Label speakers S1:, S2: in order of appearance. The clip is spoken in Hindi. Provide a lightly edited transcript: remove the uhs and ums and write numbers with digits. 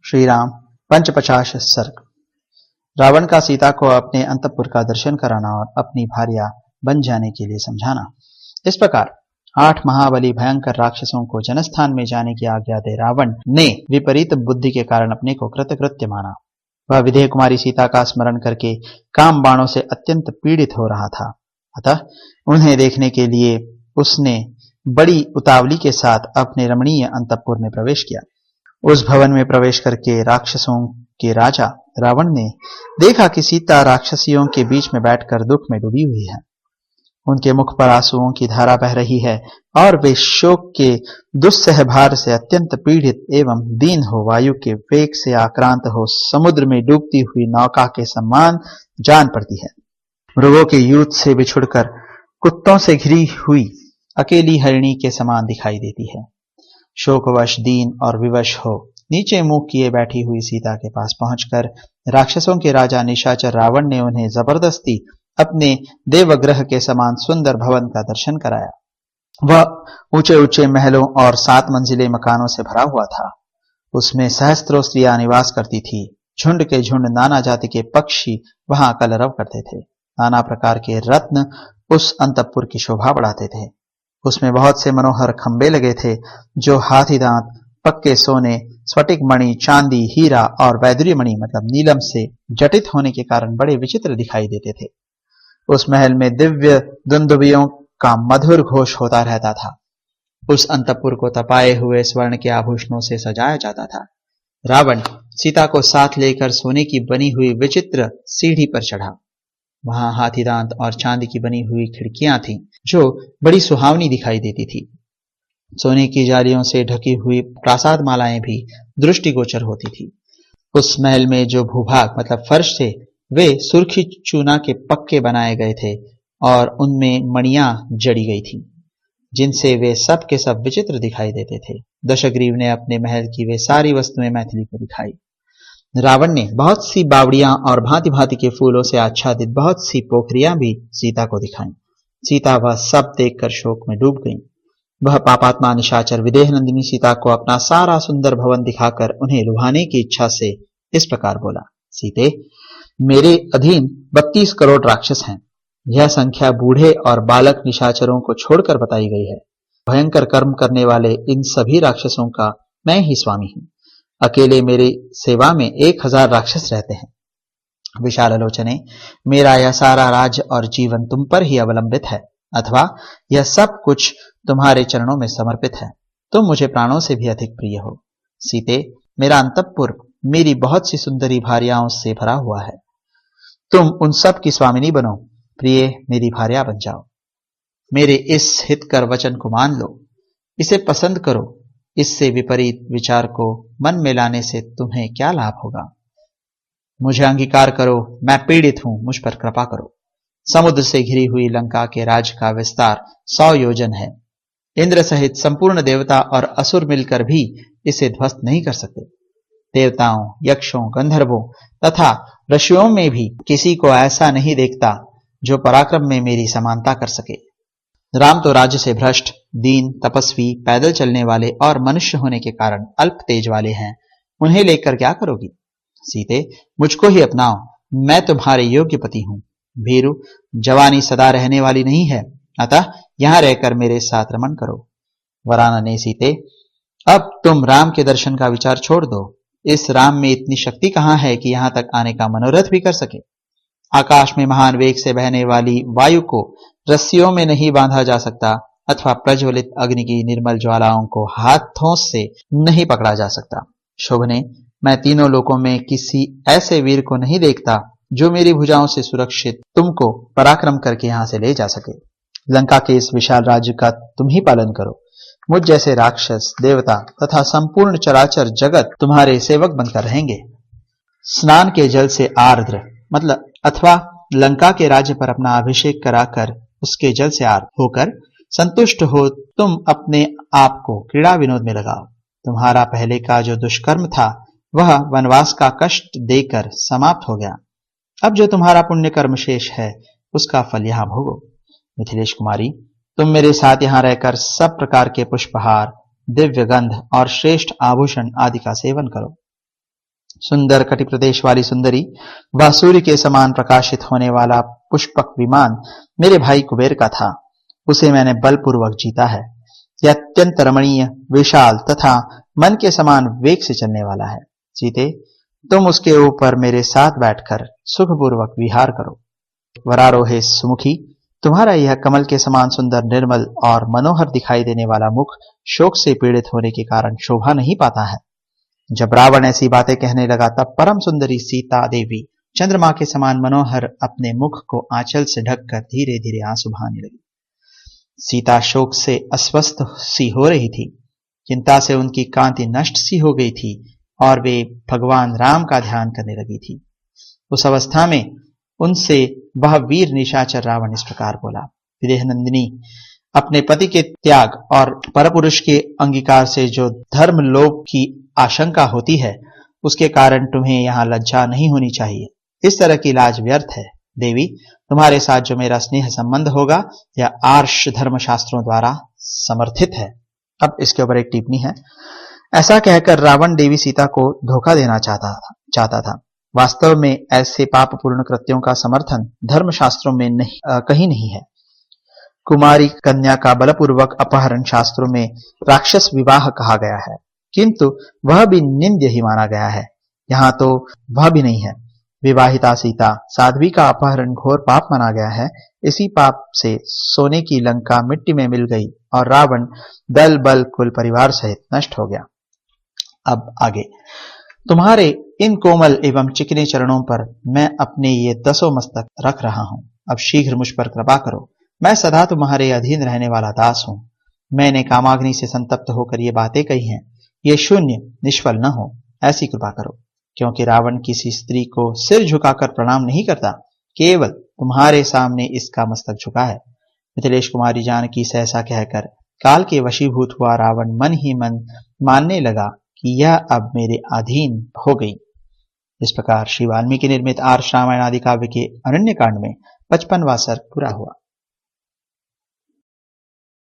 S1: श्री राम 50 सर्ग। रावण का सीता को अपने अंतःपुर का दर्शन कराना और अपनी भार्या बन जाने के लिए समझाना। इस प्रकार 8 महाबली भयंकर राक्षसों को जनस्थान में जाने की आज्ञा दे रावण ने विपरीत बुद्धि के कारण अपने को कृतकृत्य माना। वह विदेह कुमारी सीता का स्मरण करके काम बाणों से अत्यंत पीड़ित हो रहा था। अतः उन्हें देखने के लिए उसने बड़ी उतावली के साथ अपने रमणीय अंतःपुर में प्रवेश किया। उस भवन में प्रवेश करके राक्षसों के राजा रावण ने देखा कि सीता राक्षसियों के बीच में बैठकर दुख में डूबी हुई है। उनके मुख पर आंसुओं की धारा बह रही है और वे शोक के दुस्सह भार से अत्यंत पीड़ित एवं दीन हो वायु के वेग से आक्रांत हो समुद्र में डूबती हुई नौका के समान जान पड़ती है। मृगों के यूथ से बिछुड़कर कुत्तों से घिरी हुई अकेली हरिणी के समान दिखाई देती है। शोकवश दीन और विवश हो नीचे मुंह किए बैठी हुई सीता के पास पहुंचकर राक्षसों के राजा निशाचर रावण ने उन्हें जबरदस्ती अपने देवग्रह के समान सुंदर भवन का दर्शन कराया। वह ऊंचे ऊंचे महलों और 7 मंजिले मकानों से भरा हुआ था। उसमें सहस्त्रों स्त्रियां निवास करती थी। झुंड के झुंड नाना जाति के पक्षी वहां कलरव करते थे। नाना प्रकार के रत्न उस अंतःपुर की शोभा बढ़ाते थे। उसमें बहुत से मनोहर खंबे लगे थे जो हाथी दांत, पक्के सोने, स्फटिक मणि, चांदी, हीरा और वैदुर्य मणि मतलब नीलम से जटित होने के कारण बड़े विचित्र दिखाई देते थे। उस महल में दिव्य दुंदुभियों का मधुर घोष होता रहता था। उस अंतःपुर को तपाए हुए स्वर्ण के आभूषणों से सजाया जाता था। रावण सीता को साथ लेकर सोने की बनी हुई विचित्र सीढ़ी पर चढ़ा। वहां हाथीदांत और चांदी की बनी हुई खिड़कियां थीं जो बड़ी सुहावनी दिखाई देती थी। सोने की जालियों से ढकी हुई प्रासाद मालाएं भी दृष्टिगोचर होती थी। उस महल में जो भूभाग मतलब फर्श थे वे सुर्खी चूना के पक्के बनाए गए थे और उनमें मणियां जड़ी गई थी जिनसे वे सब के सब विचित्र दिखाई देते थे। दशग्रीव ने अपने महल की वे सारी वस्तुएं मैथिली को दिखाई। रावण ने बहुत सी बावड़ियां और भांति भांति के फूलों से आच्छादित बहुत सी पोखरियां भी सीता को दिखाई। सीता वह सब देखकर शोक में डूब गई। वह पापात्मा निशाचर विदेह नंदिनी सीता को अपना सारा सुंदर भवन दिखाकर उन्हें लुभाने की इच्छा से इस प्रकार बोला, सीते, मेरे अधीन 32 करोड़ राक्षस हैं। यह संख्या बूढ़े और बालक निशाचरों को छोड़कर बताई गई है। भयंकर कर्म करने वाले इन सभी राक्षसों का मैं ही स्वामी हूं। अकेले मेरी सेवा में 1000 राक्षस रहते हैं। विशालालोचने, मेरा यह सारा राज्य और जीवन तुम पर ही अवलंबित है अथवा यह सब कुछ तुम्हारे चरणों में समर्पित है। तुम मुझे प्राणों से भी अधिक प्रिय हो। सीते, मेरा अंतःपुर मेरी बहुत सी सुंदरी भार्याओं से भरा हुआ है। तुम उन सब की स्वामिनी बनो। प्रिय, मेरी भार्या बन जाओ। मेरे इस हितकर वचन को मान लो। इसे पसंद करो। इससे विपरीत विचार को मन में लाने से तुम्हें क्या लाभ होगा? मुझे अंगीकार करो। मैं पीड़ित हूं, मुझ पर कृपा करो। समुद्र से घिरी हुई लंका के राज्य का विस्तार 100 योजन है। इंद्र सहित संपूर्ण देवता और असुर मिलकर भी इसे ध्वस्त नहीं कर सकते। देवताओं, यक्षों, गंधर्वों तथा ऋषियों में भी किसी को ऐसा नहीं देखता जो पराक्रम में मेरी समानता कर सके। राम तो राज्य से भ्रष्ट, दीन, तपस्वी, पैदल चलने वाले और मनुष्य होने के कारण अल्प तेज वाले हैं। उन्हें लेकर क्या करोगी? सीते, मुझको ही अपनाओ। मैं तुम्हारे योग्य पति हूं। भीरु, जवानी सदा रहने वाली नहीं है, अतः यहां रहकर मेरे साथ रमण करो। वरानने, सीते, अब तुम राम के दर्शन का विचार छोड़ दो। इस राम में इतनी शक्ति कहां है कि यहां तक आने का मनोरथ भी कर सके? आकाश में महान वेग से बहने वाली वायु को रस्सियों में नहीं बांधा जा सकता अथवा प्रज्वलित अग्नि की निर्मल ज्वालाओं को हाथों से नहीं पकड़ा जा सकता। शोभने, मैं तीनों लोकों में किसी ऐसे वीर को नहीं देखता जो मेरी भुजाओं से सुरक्षित तुमको पराक्रम करके यहां से ले जा सके। लंका के इस विशाल राज्य का तुम ही पालन करो। मुझ जैसे राक्षस, देवता तथा संपूर्ण चराचर जगत तुम्हारे सेवक बनकर रहेंगे। स्नान के जल से आर्द्र मतलब अथवा लंका के राज्य पर अपना अभिषेक कराकर उसके जल से आर्द्र होकर संतुष्ट हो तुम अपने आप को क्रीड़ा विनोद में लगाओ। तुम्हारा पहले का जो दुष्कर्म था वह वनवास का कष्ट देकर समाप्त हो गया। अब जो तुम्हारा पुण्य कर्म शेष है उसका फल यहां भोगो। मिथिलेश कुमारी, तुम मेरे साथ यहां रहकर सब प्रकार के पुष्पहार, दिव्य गंध और श्रेष्ठ आभूषण आदि का सेवन करो। सुंदर कटि प्रदेश वाली सुंदरी, वह सूर्य के समान प्रकाशित होने वाला पुष्पक विमान मेरे भाई कुबेर का था। उसे मैंने बलपूर्वक जीता है। यह अत्यंत रमणीय, विशाल तथा मन के समान वेग से चलने वाला है। सीते, तुम उसके ऊपर मेरे साथ बैठकर सुखपूर्वक विहार करो। वरारोहे सुमुखी, तुम्हारा यह कमल के समान सुंदर, निर्मल और मनोहर दिखाई देने वाला मुख शोक से पीड़ित होने के कारण शोभा नहीं पाता है। जब रावण ऐसी बातें कहने लगा तब परम सुंदरी सीता देवी चंद्रमा के समान मनोहर अपने मुख को आंचल से ढककर धीरे धीरे आंसू बहाने लगी। सीता शोक से अस्वस्थ सी हो रही थी। चिंता से उनकी कांति नष्ट सी हो गई थी और वे भगवान राम का ध्यान करने लगी थी। उस अवस्था में उनसे वह वीर निशाचर रावण इस प्रकार बोला, विदेह नंदिनी, अपने पति के त्याग और परपुरुष के अंगीकार से जो धर्म लोभ की आशंका होती है, उसके कारण तुम्हें यहाँ लज्जा नहीं होनी चाहिए। इस तरह की लाज व्यर्थ है। देवी, तुम्हारे साथ जो मेरा स्नेह संबंध होगा यह आर्ष धर्मशास्त्रों द्वारा समर्थित है। अब इसके ऊपर एक टिप्पणी है। ऐसा कहकर रावण देवी सीता को धोखा देना चाहता था। वास्तव में ऐसे पापपूर्ण कृत्यों का समर्थन धर्मशास्त्रों में कहीं नहीं है। कुमारी कन्या का बलपूर्वक अपहरण शास्त्रों में राक्षस विवाह कहा गया है, किंतु वह भी निंद्य ही माना गया है। यहाँ तो वह भी नहीं है। विवाहिता सीता साध्वी का अपहरण घोर पाप माना गया है। इसी पाप से सोने की लंका मिट्टी में मिल गई और रावण दल बल कुल परिवार सहित नष्ट हो गया। अब आगे, तुम्हारे इन कोमल एवं चिकने चरणों पर मैं अपने ये 10 मस्तक रख रहा हूं। अब शीघ्र मुझ पर कृपा करो। मैं सदा तुम्हारे अधीन रहने वाला दास हूं। मैंने कामाग्नि से संतप्त होकर ये बातें कही हैं। ये शून्य निष्फल न हो, ऐसी कृपा करो। क्योंकि रावण किसी स्त्री को सिर झुकाकर प्रणाम नहीं करता, केवल तुम्हारे सामने इसका मस्तक झुका है। मिथिलेश कुमारी जानकी से ऐसा कहकर काल के वशीभूत हुआ रावण मन ही मन मानने लगा कि यह अब मेरे अधीन हो गई। इस प्रकार श्री वाल्मीकि निर्मित आर्ष रामायण आदि काव्य के अरण्य कांड में 55वां सर्ग पूरा हुआ।